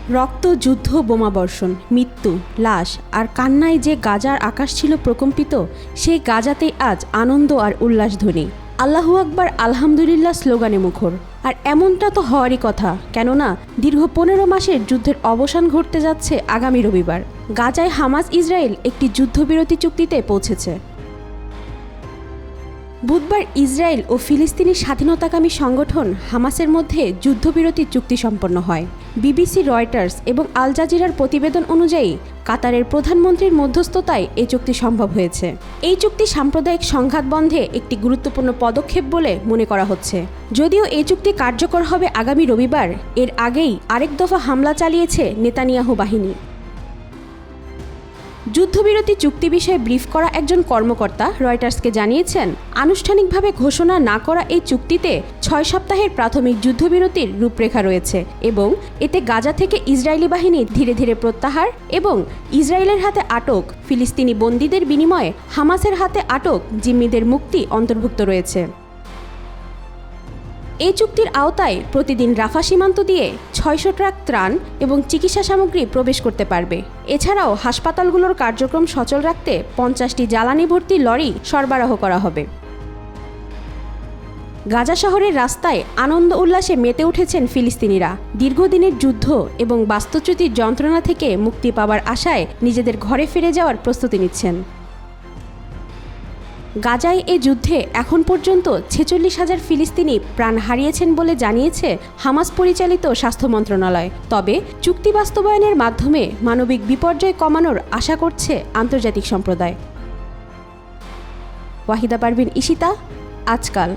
রক্ত, যুদ্ধ, বোমাবর্ষণ, মৃত্যু, লাশ আর কান্নায় যে গাজার আকাশ ছিল প্রকম্পিত, সেই গাজাতেই আজ আনন্দ আর উল্লাসধ্বনি। আল্লাহু আকবার, আলহামদুলিল্লাহ স্লোগানে মুখর। আর এমনটা তো হওয়ারই কথা, কেননা দীর্ঘ 15 মাসের যুদ্ধের অবসান ঘটতে যাচ্ছে আগামী রবিবার। গাজায় হামাস ইসরায়েল একটি যুদ্ধবিরতি চুক্তিতে পৌঁছেছে। বুধবার ইসরায়েল ও ফিলিস্তিনি স্বাধীনতাকামী সংগঠন হামাসের মধ্যে যুদ্ধবিরতি চুক্তি সম্পন্ন হয়। বিবিসি, রয়টার্স এবং আল জাজিরার প্রতিবেদন অনুযায়ী কাতারের প্রধানমন্ত্রীর মধ্যস্থতায় এই চুক্তি সম্ভব হয়েছে। এই চুক্তি সাম্প্রদায়িক সংঘাত বন্ধে একটি গুরুত্বপূর্ণ পদক্ষেপ বলে মনে করা হচ্ছে। যদিও এই চুক্তি কার্যকর হবে আগামী রবিবার, এর আগেই আরেক দফা হামলা চালিয়েছে নেতানিয়াহু বাহিনী। যুদ্ধবিরতি চুক্তি বিষয়ে ব্রিফ করা একজন কর্মকর্তা রয়টার্সকে জানিয়েছেন, আনুষ্ঠানিকভাবে ঘোষণা না করা এই চুক্তিতে 6 সপ্তাহের প্রাথমিক যুদ্ধবিরতির রূপরেখা রয়েছে এবং এতে গাজা থেকে ইসরায়েলি বাহিনী ধীরে ধীরে প্রত্যাহার এবং ইসরায়েলের হাতে আটক ফিলিস্তিনি বন্দীদের বিনিময়ে হামাসের হাতে আটক জিম্মিদের মুক্তি অন্তর্ভুক্ত রয়েছে। এই চুক্তির আওতায় প্রতিদিন রাফা সীমান্ত দিয়ে 600 ট্রাক ত্রাণ এবং চিকিৎসা সামগ্রী প্রবেশ করতে পারবে। এছাড়াও হাসপাতালগুলোর কার্যক্রম সচল রাখতে 50টি জ্বালানি ভর্তি লরি সরবরাহ করা হবে। গাজা শহরের রাস্তায় আনন্দ উল্লাসে মেতে উঠেছেন ফিলিস্তিনিরা। দীর্ঘদিনের যুদ্ধ এবং বাস্তুচ্যুতির যন্ত্রণা থেকে মুক্তি পাওয়ার আশায় নিজেদের ঘরে ফিরে যাওয়ার প্রস্তুতি নিচ্ছেন। গাজায় এ যুদ্ধে এখন পর্যন্ত 46,000 ফিলিস্তিনি প্রাণ হারিয়েছেন বলে জানিয়েছে হামাস পরিচালিত স্বাস্থ্য মন্ত্রণালয়। তবে চুক্তি বাস্তবায়নের মাধ্যমে মানবিক বিপর্যয় কমানোর আশা করছে আন্তর্জাতিক সম্প্রদায়। ওয়াহিদা পারভিন, ঈশিতা, আজকাল।